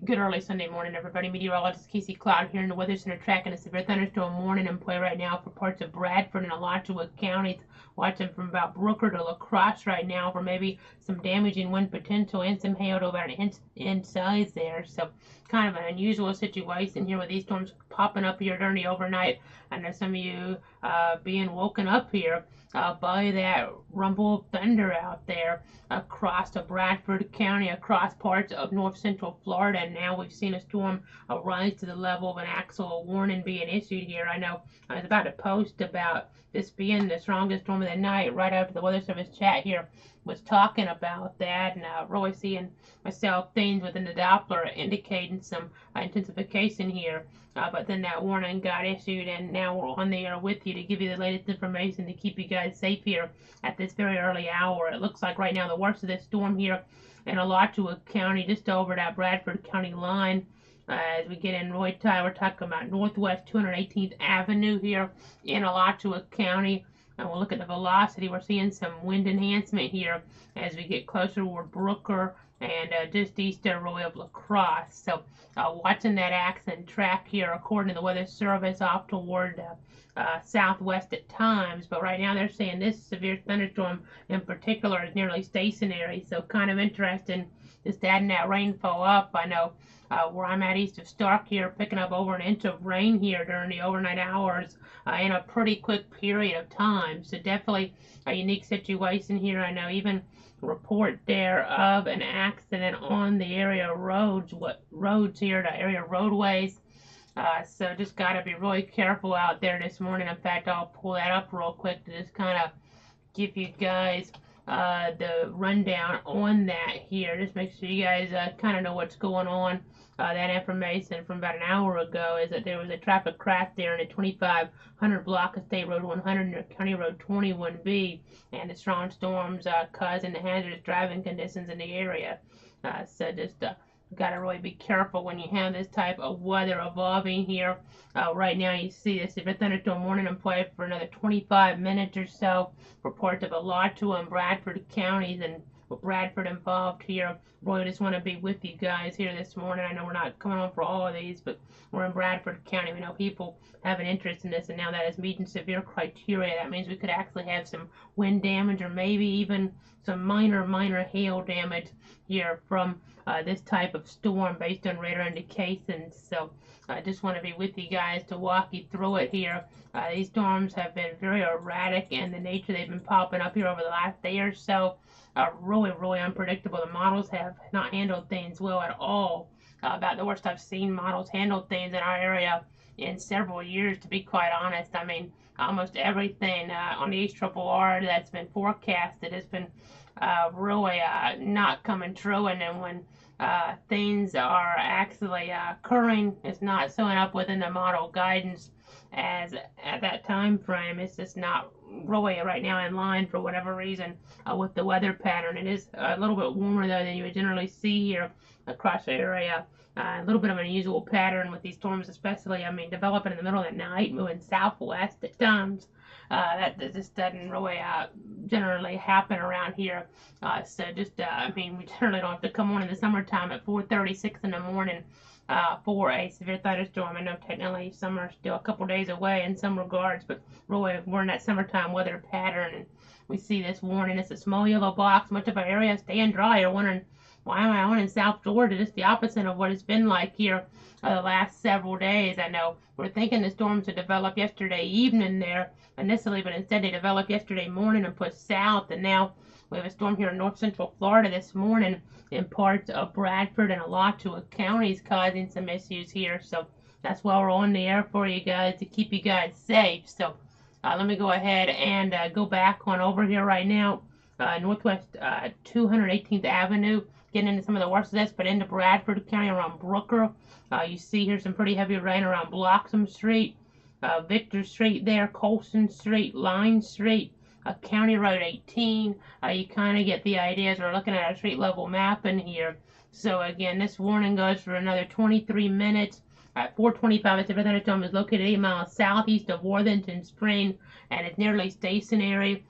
Good early Sunday morning, everybody. Meteorologist Casey Cloud here in the Weather Center tracking a severe thunderstorm warning in play right now for parts of Bradford and Alachua counties. Watching from about Brooker to La Crosse right now for maybe some damaging wind potential and some hail to about an inch size there. So kind of an unusual situation here with these storms popping up here during the overnight. I know some of you being woken up here by that rumble of thunder out there across the Bradford County, across parts of north central Florida. And now we've seen a storm rise to the level of an actual warning being issued here. I know I was about to post about this being the strongest storm of the night right after the Weather Service chat here was talking about that, and really seeing myself things within the Doppler indicating some intensification here. But then that warning got issued, and now we're on the air with you to give you the latest information to keep you guys safe here at this very early hour. It looks like right now the worst of this storm here in Alachua County, just over that Bradford County line. As we get in Roy Ty, we're talking about Northwest 218th Avenue here in Alachua County. And we'll look at the velocity. We're seeing some wind enhancement here as we get closer toward Brooker and just east of Roy of La Crosse. So watching that accent track here according to the Weather Service off toward southwest at times. But right now they're saying this severe thunderstorm in particular is nearly stationary. So kind of interesting just adding that rainfall up. I know where I'm at east of Stark here, picking up over an inch of rain here during the overnight hours in a pretty quick period of time. So definitely a unique situation here. I know even report there of an accident on the area roads, here, the area roadways. So just got to be really careful out there this morning. In fact, I'll pull that up real quick to just kind of give you guys the rundown on that here. Just make sure you guys kind of know what's going on. That information from about an hour ago is that there was a traffic crash there in the 2500 block of State Road 100 and County Road 21B, and the strong storms causing the hazardous driving conditions in the area. So just got to really be careful when you have this type of weather evolving here. Right now you see this severe thunderstorm warning in play for another 25 minutes or so for parts of Alachua and Bradford counties, and with Bradford involved here. Really just want to be with you guys here this morning. I know we're not coming on for all of these, but we're in Bradford County. We know people have an interest in this, and now that is meeting severe criteria. That means we could actually have some wind damage or maybe even some minor hail damage here from this type of storm based on radar indications. So I just want to be with you guys to walk you through it here. These storms have been very erratic in the nature they've been popping up here over the last day or so. Really unpredictable. The models have not handled things well at all. About the worst I've seen models handle things in our area in several years, to be quite honest. I mean, almost everything on the HRRR that's been forecasted has been really not coming true, and then when things are actually occurring, it's not showing up within the model guidance as at that time frame. It's just not really right now in line for whatever reason with the weather pattern. It is a little bit warmer though than you would generally see here across the area. A little bit of an unusual pattern with these storms, especially, I mean, developing in the middle of the night, moving southwest at times. That just doesn't really generally happen around here. So just, I mean, we generally don't have to come on in the summertime at 4:36 in the morning for a severe thunderstorm. I know technically summer is still a couple days away in some regards, but really we're in that summertime weather pattern, and we see this warning. It's a small yellow box. Much of our area staying dry. You're wondering, why am I on in South Georgia? Just the opposite of what it's been like here the last several days. I know we're thinking the storms would develop yesterday evening there initially, but instead they developed yesterday morning and pushed south, and now we have a storm here in north central Florida this morning in parts of Bradford and Alachua counties causing some issues here. So that's why we're on the air for you guys, to keep you guys safe. So let me go ahead and go back on over here right now. Northwest 218th Avenue, getting into some of the worst of this, but into Bradford County around Brooker. You see here some pretty heavy rain around Bloxham Street, Victor Street there, Colson Street, Line Street, County Road 18. You kind of get the idea as we're looking at our street level map in here. So again, this warning goes for another 23 minutes. At 4:25, the severe thunderstorm is located 8 miles southeast of Worthington Spring, and it's nearly stationary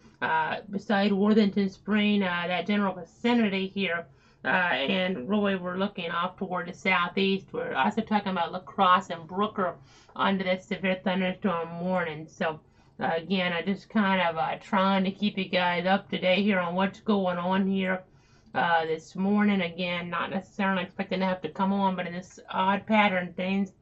beside Worthington Spring, that general vicinity here. and really we're looking off toward the southeast. We're also talking about La Crosse and Brooker under this severe thunderstorm warning. So again, I just kind of trying to keep you guys up to date here on what's going on here this morning. Again, not necessarily expecting to have to come on, but in this odd pattern, things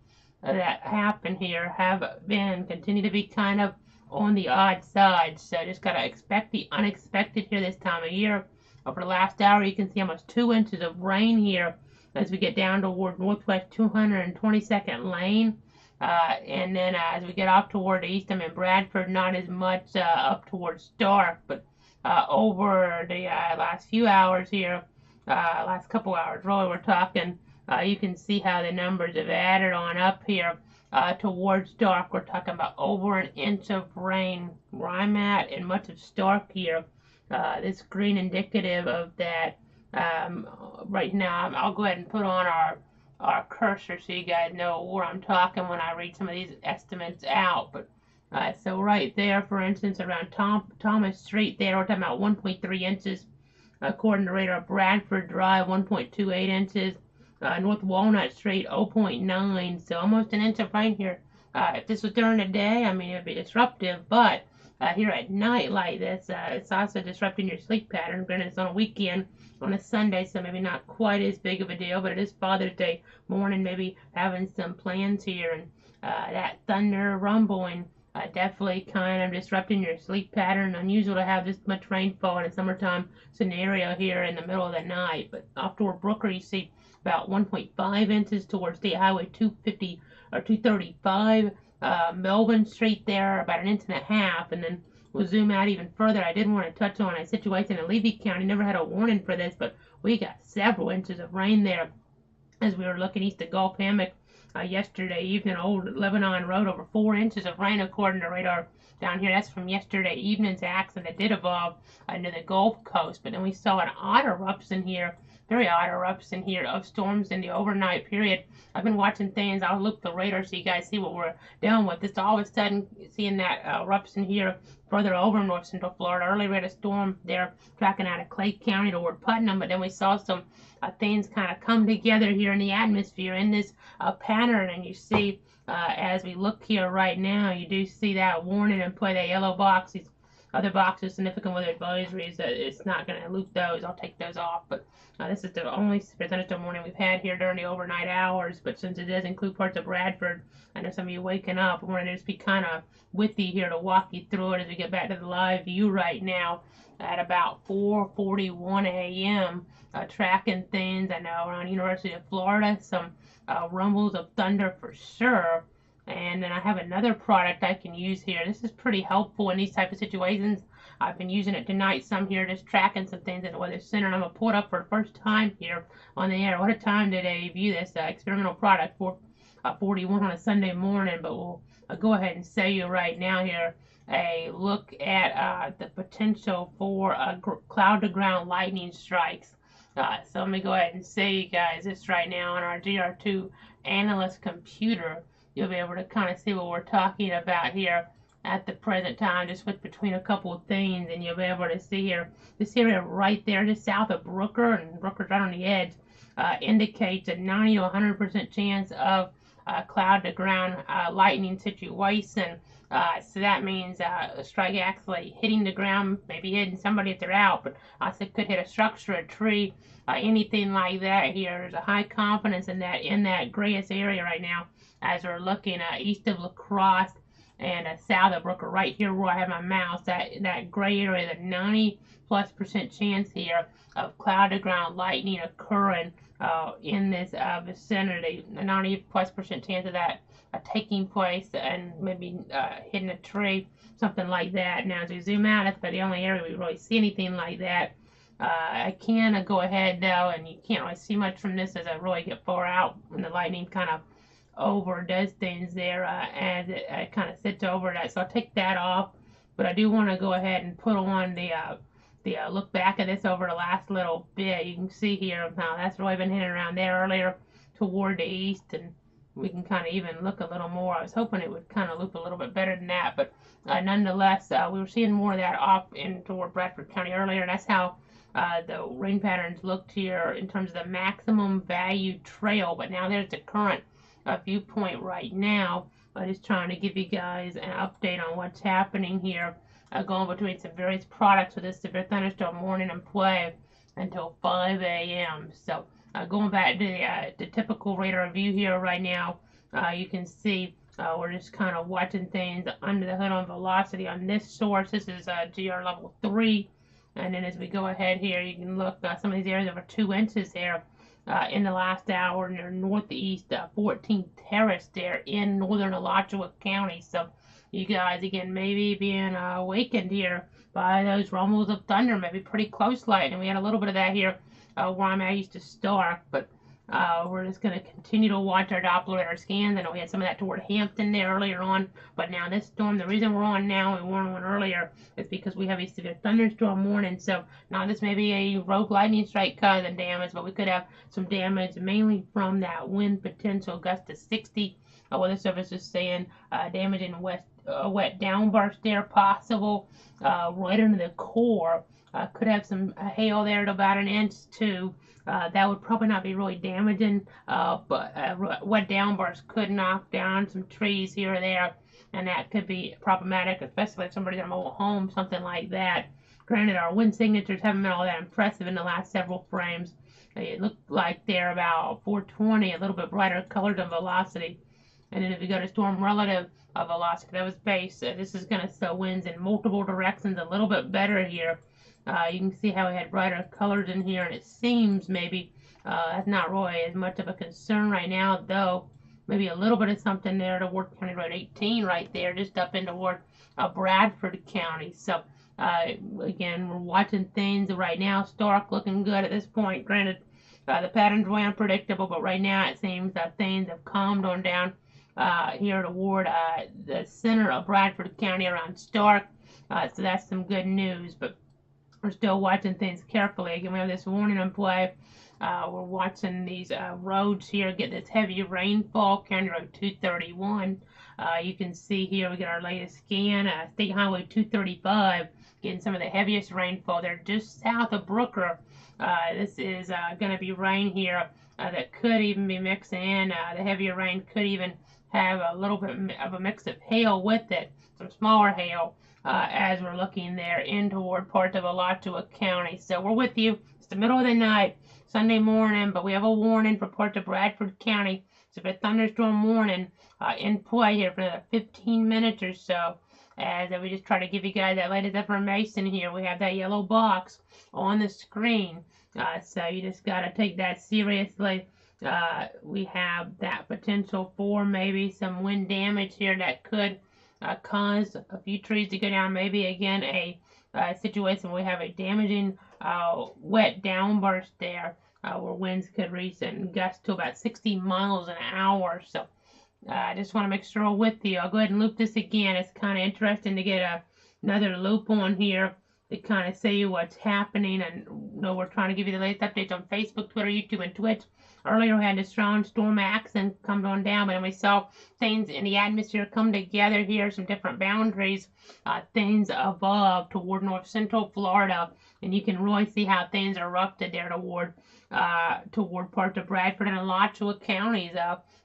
that happen here have been continue to be kind of on the odd side. So just gotta expect the unexpected here this time of year. Over the last hour, you can see almost 2 inches of rain here as we get down toward northwest 222nd Lane. And then as we get off toward the east, I'm in Bradford, not as much up towards Stark, but over the last few hours here, last couple hours, really, we're talking, you can see how the numbers have added on up here towards Stark. We're talking about over an inch of rain where I'm at in much of Stark here. This green indicative of that. Right now, I'll go ahead and put on our cursor so you guys know where I'm talking when I read some of these estimates out. But so right there, for instance, around Thomas Street there, we're talking about 1.3 inches. According to radar, Bradford Drive, 1.28 inches. North Walnut Street, 0.9. So almost an inch of rain here. If this was during the day, I mean, it would be disruptive, but here at night like this, it's also disrupting your sleep pattern. Granted, it's on a weekend, on a Sunday, so maybe not quite as big of a deal, but it is Father's Day morning, maybe having some plans here, and that thunder rumbling definitely kind of disrupting your sleep pattern. Unusual to have this much rainfall in a summertime scenario here in the middle of the night, but off toward Brooker, you see about 1.5 inches towards State Highway 250 or 235. Melbourne Street there, about an inch and a half, and then we'll zoom out even further. I did want to touch on a situation in Levy County. Never had a warning for this, but we got several inches of rain there as we were looking east of Gulf Hammock yesterday evening. Old Lebanon Road, over 4 inches of rain according to radar down here. That's from yesterday evening's accident that did evolve near the Gulf Coast. But then we saw an odd eruption here, very odd eruption here of storms in the overnight period. I've been watching things. I'll look the radar so you guys see what we're dealing with. It's all of a sudden seeing that eruption here further over North Central Florida. Earlier we had a storm there tracking out of Clay County toward Putnam, but then we saw some things kind of come together here in the atmosphere in this pattern, and you see as we look here right now, you do see that warning and play that yellow box. These other boxes, significant weather advisories, it's not going to loop those. I'll take those off, but this is the only thunderstorm warning we've had here during the overnight hours. But since it does include parts of Bradford, I know some of you waking up. I want to just be kind of with you here to walk you through it as we get back to the live view right now at about 4:41 a.m. Tracking things. I know around University of Florida, some rumbles of thunder for sure. And then I have another product I can use here. This is pretty helpful in these type of situations. I've been using it tonight some here, just tracking some things in the Weather Center. And I'm going to pull it up for the first time here on the air. What a time to debut this experimental product for 41 on a Sunday morning. But we'll go ahead and show you right now here a look at the potential for cloud-to-ground lightning strikes. So let me go ahead and show you guys this right now on our GR2 analyst computer. You'll be able to kind of see what we're talking about here at the present time. Just switch between a couple of things, and you'll be able to see here this area right there, just south of Brooker, and Brooker's right on the edge, indicates a 90 to 100% chance of cloud-to-ground lightning situation. So that means a strike actually hitting the ground, maybe hitting somebody if they're out, but also could hit a structure, a tree, anything like that here. There's a high confidence in that grayish area right now as we're looking east of La Crosse and south of Brooker, right here where I have my mouse. That gray area, the 90+% chance here of cloud-to-ground lightning occurring in this vicinity. A 90+% chance of that taking place and maybe hitting a tree, something like that. Now, as we zoom out, that's about the only area we really see anything like that. I can go ahead though, and you can't really see much from this as I really get far out when the lightning kind of does things there as it kind of sits over that. So I'll take that off, but I do want to go ahead and put on the look back at this over the last little bit. You can see here how that's really been hitting around there earlier toward the east, and we can kind of even look a little more. I was hoping it would kind of loop a little bit better than that, but nonetheless, we were seeing more of that off in toward Bradford County earlier, and that's how the rain patterns looked here in terms of the maximum value trail, but now there's the current viewpoint right now. I'm just trying to give you guys an update on what's happening here, going between some various products with this severe thunderstorm morning in play until 5 a.m. So going back to the typical radar view here right now, you can see we're just kind of watching things under the hood on velocity on this source. This is GR level 3. And then as we go ahead here, you can look some of these areas over 2 inches there in the last hour near northeast 14th Terrace there in northern Alachua County. So you guys, again, maybe being awakened here by those rumbles of thunder, maybe pretty close light. And we had a little bit of that here where I'm at east of Stark, but we're just going to continue to watch our Doppler radar scans. I know we had some of that toward Hampton there earlier on, but now this storm, the reason we're on now and we weren't on earlier is because we have a severe thunderstorm warning. So now this may be a rogue lightning strike causing damage, but we could have some damage mainly from that wind potential gust to 60. Weather Service is saying damage in wet downburst there possible right under the core. Could have some hail there at about 1 inch too. That would probably not be really damaging, but wet downburst could knock down some trees here or there, and that could be problematic, especially if somebody's in a mobile home, something like that. Granted, our wind signatures haven't been all that impressive in the last several frames. It looked like they're about 420, a little bit brighter colored than velocity. And then if you go to storm relative velocity, that was base. This is going to show winds in multiple directions a little bit better here. You can see how we had brighter colors in here, and it seems maybe that's not really as much of a concern right now, though maybe a little bit of something there toward County Road 18 right there, just up in toward Bradford County. So again, we're watching things right now. Stark looking good at this point. Granted, the pattern's way unpredictable, but right now it seems that things have calmed on down here toward the center of Bradford County around Stark. So that's some good news, but we're still watching things carefully. Again, we have this warning in play. We're watching these roads here get this heavy rainfall. County Road 231. You can see here we get our latest scan. State Highway 235 getting some of the heaviest rainfall. They're just south of Brooker. This is going to be rain here that could even be mixing in. The heavier rain could even have a little bit of a mix of hail with it, some smaller hail. As we're looking there in toward parts of Alachua County. So we're with you. It's the middle of the night, Sunday morning, but we have a warning for parts of Bradford County. So a thunderstorm warning in play here for another 15 minutes or so. As we just try to give you guys that latest information here. We have that yellow box on the screen. So you just got to take that seriously. We have that potential for maybe some wind damage here that could cause a few trees to go down. Maybe again a situation where we have a damaging wet downburst there where winds could reach and gust to about 60 miles an hour. So I just want to make sure I'm with you. I'll go ahead and loop this again. It's kind of interesting to get another loop on here to kind of see what's happening. And we're trying to give you the latest updates on Facebook, Twitter, YouTube, and Twitch. Earlier we had a strong storm action come on down, but then we saw things in the atmosphere come together here, some different boundaries, things evolved toward north central Florida, and you can really see how things erupted there toward parts of Bradford and Alachua counties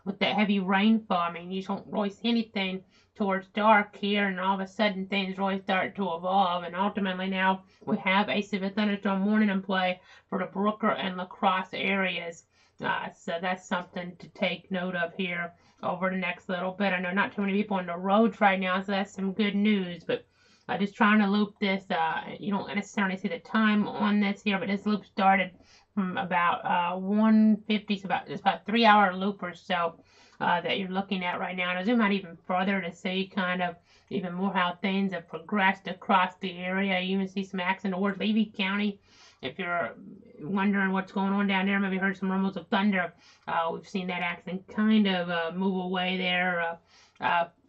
with that heavy rainfall. I mean, you don't really see anything towards dark here, and all of a sudden things really start to evolve, and ultimately now we have a severe thunderstorm warning in play for the Brooker and La Crosse areas. So that's something to take note of here over the next little bit. I know not too many people on the roads right now, so that's some good news, but just trying to loop this. You don't necessarily see the time on this here, but this loop started from about 1:50, so it's about a 3-hour loop or so that you're looking at right now. And I'll zoom out even further to see kind of even more how things have progressed across the area. You even see some action towards Levy County. If you're wondering what's going on down there, maybe heard some rumbles of thunder. We've seen that action kind of move away there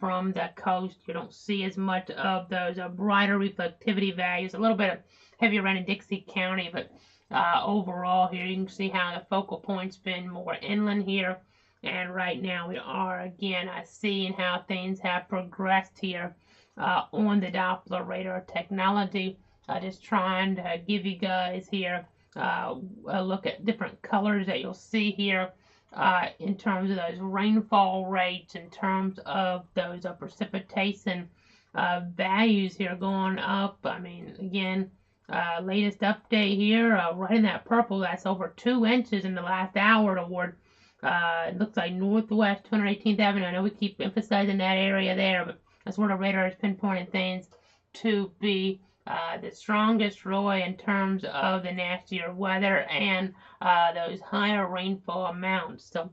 from the coast. You don't see as much of those brighter reflectivity values. A little bit of heavier rain in Dixie County, but overall here you can see how the focal point's been more inland here. And right now we are again seeing how things have progressed here on the Doppler radar technology. Just trying to give you guys here a look at different colors that you'll see here in terms of those rainfall rates, in terms of those precipitation values here going up. I mean, again, latest update here, right in that purple, that's over 2 inches in the last hour toward, it looks like northwest 218th Avenue. I know we keep emphasizing that area there, but that's where the radar is pinpointing things to be the strongest, Roy, in terms of the nastier weather and those higher rainfall amounts. So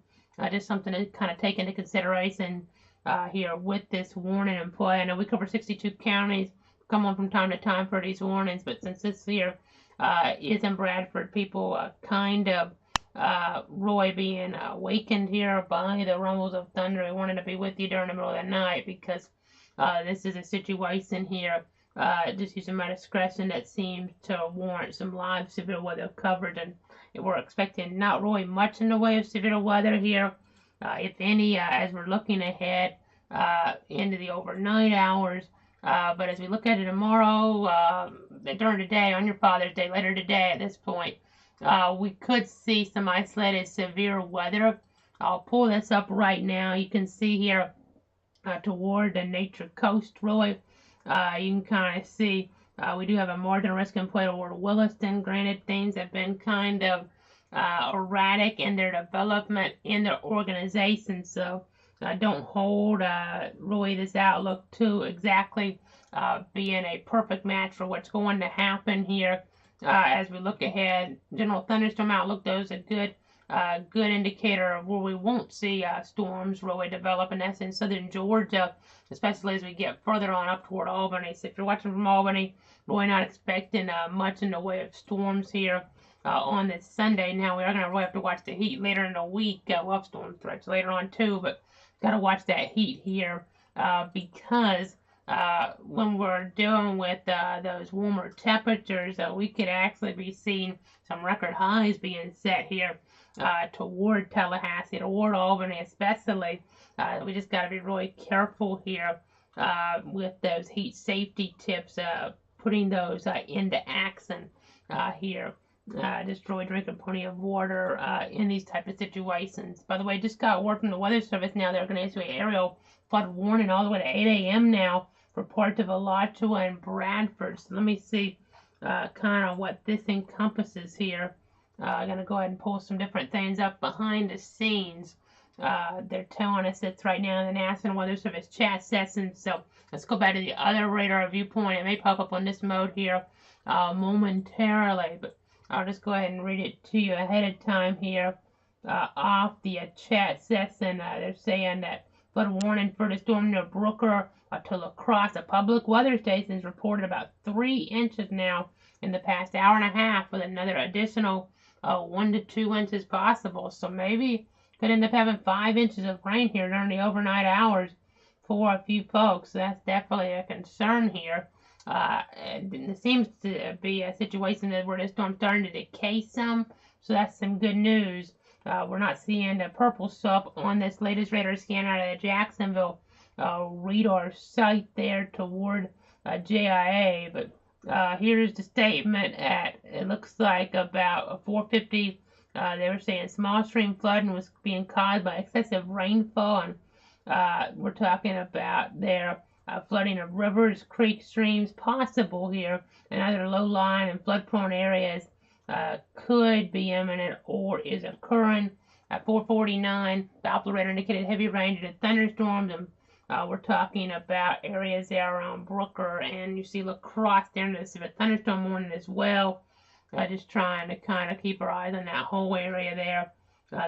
just something to kind of take into consideration here with this warning in play. I know we cover 62 counties, come on from time to time for these warnings, but since this here is in Bradford, people kind of Roy being awakened here by the rumbles of thunder. I wanted to be with you during the middle of the night because this is a situation here, just using my discretion, that seems to warrant some live severe weather coverage. And we're expecting not really much in the way of severe weather here, if any, as we're looking ahead into the overnight hours. But as we look at it tomorrow, during the day, on your Father's Day, later today at this point, we could see some isolated severe weather. I'll pull this up right now. You can see here toward the Nature Coast, Roy. You can kind of see we do have a margin risk in play toward Williston. Granted, things have been kind of erratic in their development in their organization, so don't hold really this outlook to exactly being a perfect match for what's going to happen here as we look ahead. General thunderstorm outlook, though, is a good indicator of where we won't see storms really develop, and that's in southern Georgia, especially as we get further on up toward Albany. So if you're watching from Albany, really not expecting much in the way of storms here on this Sunday. Now, we are going to really have to watch the heat later in the week. We'll have storm threats later on too, but got to watch that heat here because when we're dealing with those warmer temperatures, we could actually be seeing some record highs being set here toward Tallahassee, toward Albany especially. We just got to be really careful here with those heat safety tips, putting those into action here. Just really drinking plenty of water in these type of situations. By the way, just got word from the Weather Service now. They're going to issue an aerial flood warning all the way to 8 a.m. now for parts of Alachua and Bradford. So let me see kind of what this encompasses here. I'm going to go ahead and pull some different things up behind the scenes. They're telling us it's right now in the National Weather Service chat session. So let's go back to the other radar viewpoint. It may pop up on this mode here momentarily, but I'll just go ahead and read it to you ahead of time here off the chat session. They're saying that flood warning for the storm near Brooker to La Crosse. A public weather stations reported about 3 inches now in the past hour and a half, with another additional 1 to 2 inches possible. So maybe could end up having 5 inches of rain here during the overnight hours for a few folks. So that's definitely a concern here. It seems to be a situation where the storm's starting to decay some, so that's some good news. We're not seeing the purple sup on this latest radar scan out of the Jacksonville radar site there toward JIA, but here's the statement at, it looks like about 4:50. They were saying small stream flooding was being caused by excessive rainfall, and we're talking about their flooding of rivers, creeks, streams possible here, and other low-lying and flood-prone areas could be imminent or is occurring. At 4:49, the Doppler radar indicated heavy rain due to thunderstorms, and we're talking about areas there around Brooker, and you see La Crosse there in the severe thunderstorm warning as well. Just trying to kind of keep our eyes on that whole area there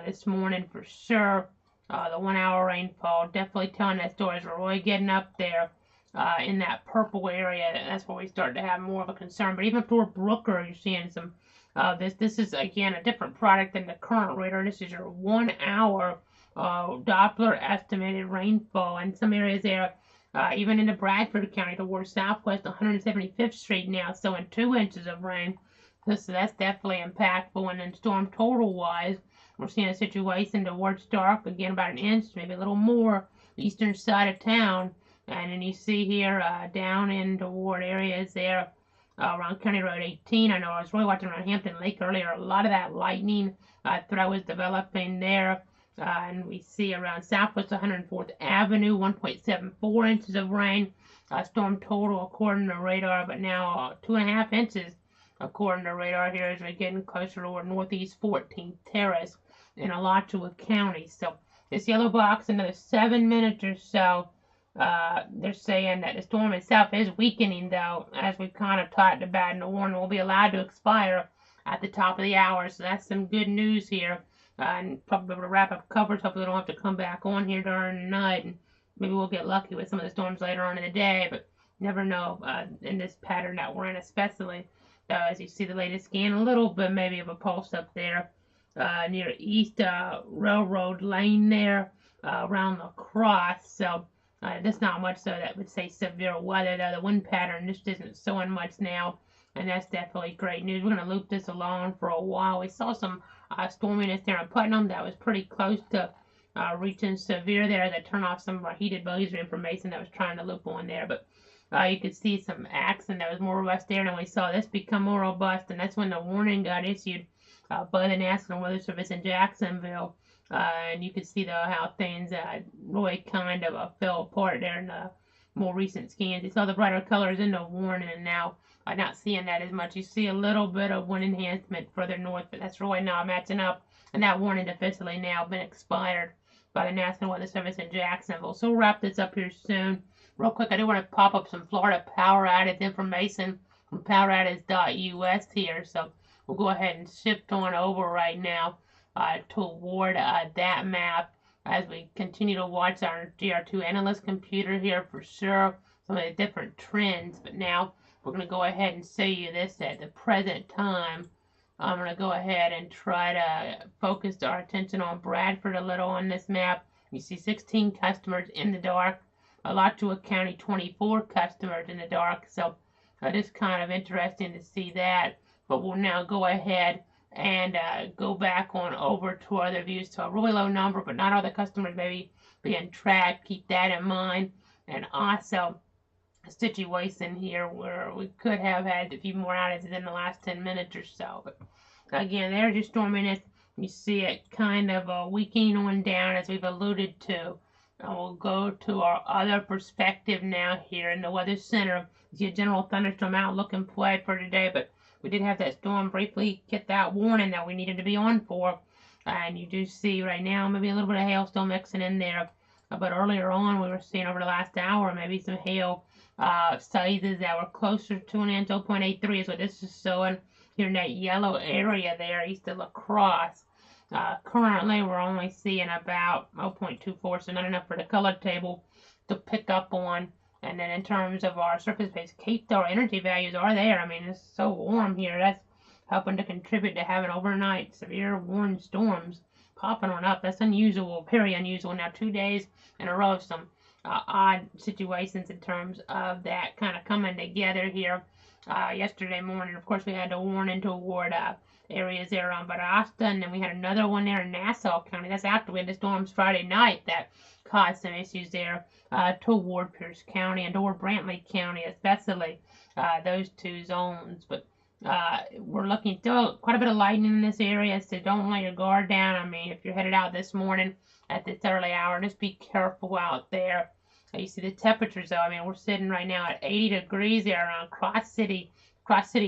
this morning for sure. The 1 hour rainfall definitely telling that story as we're really getting up there in that purple area. That's where we start to have more of a concern. But even for Brooker, you're seeing some this is again a different product than the current radar. This is your 1 hour Doppler estimated rainfall, and some areas there even into Bradford County towards southwest 175th Street now, so in 2 inches of rain. So that's definitely impactful. And then storm total wise, we're seeing a situation towards Stark, again about 1 inch, maybe a little more, eastern side of town. And then you see here down in toward areas there around County Road 18. I know I was really watching around Hampton Lake earlier. A lot of that lightning throw is developing there. And we see around Southwest 104th Avenue, 1.74 inches of rain. Storm total according to radar, but now 2.5 inches according to radar here as we're getting closer toward Northeast 14th Terrace in Alachua County. So this yellow box, another 7 minutes or so. They're saying that the storm itself is weakening, though, as we've kind of talked about, and the warning will be allowed to expire at the top of the hour. So that's some good news here. And probably able to wrap up coverage. Hopefully, they don't have to come back on here during the night. And maybe we'll get lucky with some of the storms later on in the day, but never know in this pattern that we're in, especially as you see the latest scan, a little bit maybe of a pulse up there near East Railroad Lane there around La Crosse. So there's not much so that would say severe weather, though. The wind pattern just isn't showing much now, and that's definitely great news. We're going to loop this along for a while. We saw some storminess there in Putnam that was pretty close to reaching severe there. That turned off some of our heated laser information that was trying to loop on there. But you could see some action that was more robust there, and we saw this become more robust, and that's when the warning got issued by the National Weather Service in Jacksonville. And you could see how things really kind of fell apart there in the more recent scans. You saw the brighter colors in the warning, and now I'm not seeing that as much. You see a little bit of wind enhancement further north, but that's really not matching up. And that warning officially now been expired by the National Weather Service in Jacksonville. So we'll wrap this up here soon. Real quick, I do want to pop up some Florida power outage information from poweroutage.us here. So we'll go ahead and shift on over right now toward that map as we continue to watch our GR2 analyst computer here for sure, some of the different trends. But now we're going to go ahead and show you this at the present time. I'm going to go ahead and try to focus our attention on Bradford a little on this map. You see 16 customers in the dark. Alachua County, 24 customers in the dark. So it is kind of interesting to see that. But we'll now go ahead and go back on over to other views to a really low number, but not all the customers maybe being tracked. Keep that in mind. And also a situation here where we could have had a few more outages in the last 10 minutes or so. But again, there's your storminess. You see it kind of weakening on down as we've alluded to. And we'll go to our other perspective now here in the Weather Center. You see a general thunderstorm outlook in play for today, but we did have that storm briefly get that warning that we needed to be on for. And you do see right now maybe a little bit of hail still mixing in there. But earlier on, we were seeing over the last hour maybe some hail sizes that were closer to an inch. 0.83 is what this is showing here in that yellow area there east of La Crosse. Currently, we're only seeing about 0.24, so not enough for the color table to pick up on. And then in terms of our surface-based K-star energy values are there. I mean, it's so warm here. That's helping to contribute to having overnight severe warm storms popping on up. That's unusual, very unusual. Now 2 days in a row of some odd situations in terms of that kind of coming together here. Yesterday morning, of course, we had a warning toward areas there around Valdosta, and then we had another one there in Nassau County. That's after we had the storms Friday night that caused some issues there toward Pierce County and toward Brantley County, especially those two zones. But we're looking still quite a bit of lightning in this area, so don't let your guard down. I mean, if you're headed out this morning at this early hour, just be careful out there. You see the temperatures, though. I mean, we're sitting right now at 80 degrees there around Cross City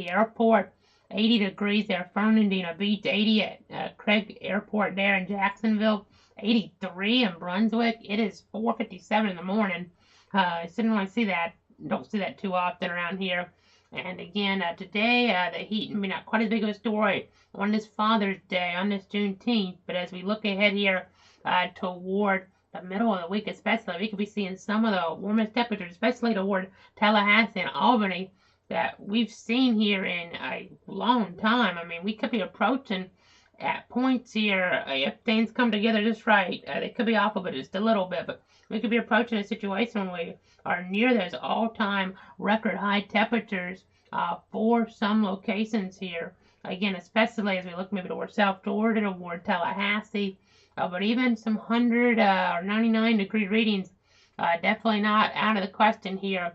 Airport. 80 degrees there, Fernandina Beach. 80 at Craig Airport there in Jacksonville. 83 in Brunswick. It is 4:57 in the morning. I didn't really see that. Don't see that too often around here. And again, today, the heat may not quite as big of a story on this Father's Day, on this Juneteenth. But as we look ahead here toward the middle of the week especially, we could be seeing some of the warmest temperatures, especially toward Tallahassee and Albany, that we've seen here in a long time. I mean, we could be approaching at points here, if things come together just right, they could be awful, but just a little bit, but we could be approaching a situation where we are near those all-time record high temperatures for some locations here. Again, especially as we look maybe toward South Florida, toward Tallahassee, but even some 100 or 99 degree readings, definitely not out of the question here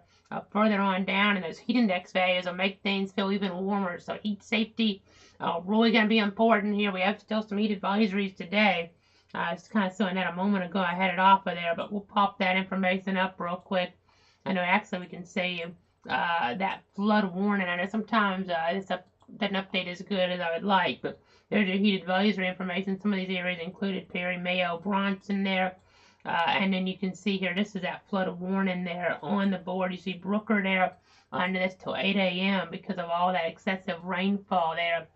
further on down, and those heat index values will make things feel even warmer. So heat safety really going to be important here. We have still some heat advisories today. I was kind of showing that a moment ago. I had it off of there, but we'll pop that information up real quick. I know actually we can see that flood warning. I know sometimes this doesn't update as good as I would like, but there's your heat advisory information. Some of these areas included Perry, Mayo, Bronson there. And then you can see here, this is that flood warning there on the board. You see Brooker there under this till 8 a.m. because of all that excessive rainfall there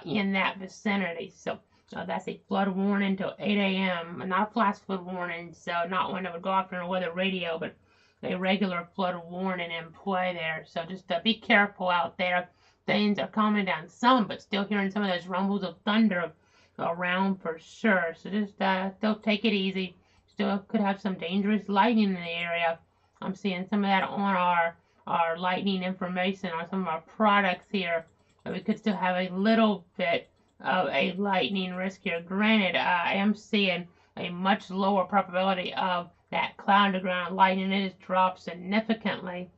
in that vicinity. So that's a flood warning till 8 a.m. Not a flash flood warning, so not one that would go off on a weather radio, but a regular flood warning in play there. So just be careful out there. Things are calming down some, but still hearing some of those rumbles of thunder around for sure. So just still take it easy. Still could have some dangerous lightning in the area. I'm seeing some of that on our lightning information on some of our products here. We could still have a little bit of a lightning risk here. Granted, I am seeing a much lower probability of that cloud to ground lightning. It has dropped significantly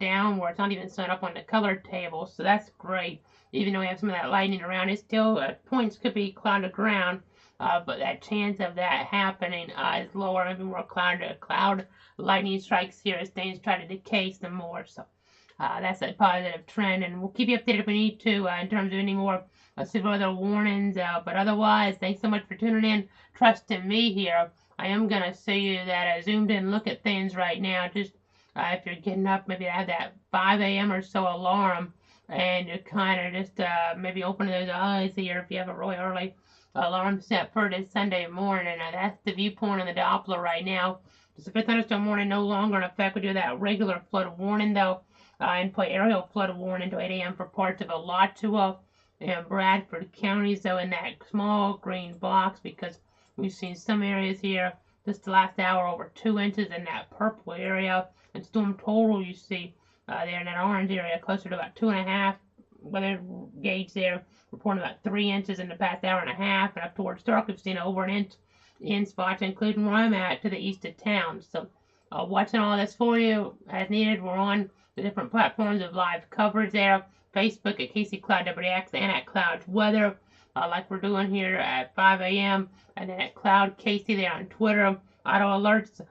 downward. It's not even showing up on the color table, so that's great. Even though we have some of that lightning around, it still points could be cloud to ground. But that chance of that happening is lower. Maybe more cloud lightning strikes here as things try to decay some more. So that's a positive trend, and we'll keep you updated if we need to in terms of any more severe weather warnings. But otherwise, thanks so much for tuning in. Trust in me here. I am going to show you that I zoomed in look at things right now. Just if you're getting up, maybe have that 5 a.m. or so alarm, and you kind of just maybe open those eyes here if you have a really early alarm set for this Sunday morning. That's the viewpoint on the Doppler right now. The severe thunderstorm warning no longer in effect. We do that regular flood warning though, and play aerial flood warning to 8 a.m. for parts of Alachua and Bradford counties, though in that small green box, because we've seen some areas here just the last hour over 2 inches in that purple area, and storm total you see there in that orange area closer to about 2.5. Weather gauge there reporting about 3 inches in the past hour and a half, and up towards Stark we've seen over an inch in spots, including where I'm at to the east of town. So watching all this for you as needed. We're on the different platforms of live coverage there. Facebook at KC Cloud WX and at Clouds Weather, like we're doing here at 5 a.m. and then at Cloud Casey there on Twitter. Auto alerts,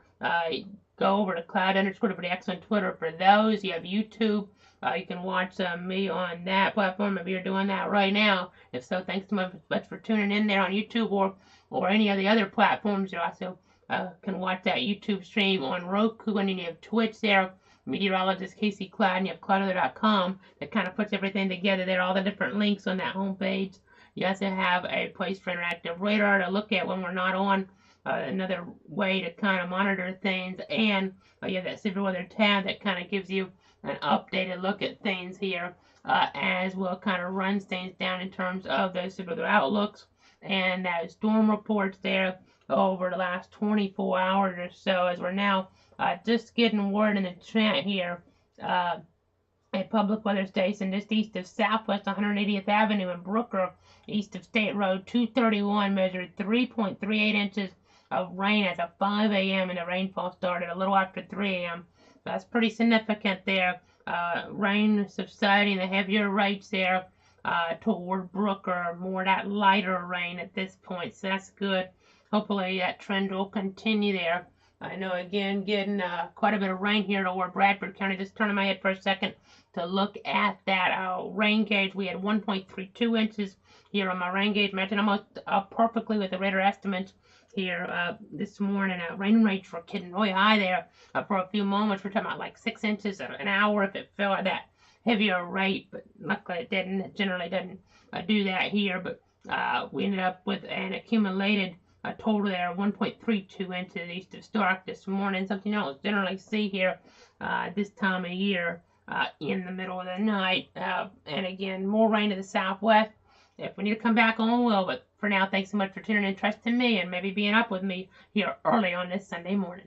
go over to Cloud_WX on Twitter for those. You have YouTube. You can watch me on that platform if you're doing that right now. If so, thanks so much for tuning in there on YouTube or any of the other platforms. You also can watch that YouTube stream on Roku, and then you have Twitch there. Meteorologist Casey Cloud, and you have cloudweather.com that kind of puts everything together there, all the different links on that homepage. You also have a place for interactive radar to look at when we're not on, another way to kind of monitor things, and you have that severe weather tab that kind of gives you an updated look at things here, as well kind of runs things down in terms of those severe weather outlooks and those storm reports there over the last 24 hours or so, as we're now just getting word in the chat here. A public weather station just east of Southwest 180th Avenue in Brooker, east of State Road 231, measured 3.38 inches of rain as of 5 a.m. and the rainfall started a little after 3 a.m. That's pretty significant there. Rain subsiding, the heavier rates there toward Brooker, more that lighter rain at this point, so that's good. Hopefully that trend will continue there. I know, again, getting quite a bit of rain here toward Bradford County. Just turning my head for a second to look at that rain gauge. We had 1.32 inches here on my rain gauge, matching almost perfectly with the radar estimates here this morning. Rain rates were getting really high there for a few moments. We're talking about like 6 inches an hour if it fell at that heavier rate, but luckily it didn't. It generally doesn't do that here, but we ended up with an accumulated total there of 1.32 inches east of Stark this morning, something you don't generally see here this time of year in the middle of the night. And again, more rain to the southwest. If we need to come back on, we'll. But for now, thanks so much for tuning in, trusting me, and maybe being up with me here early on this Sunday morning.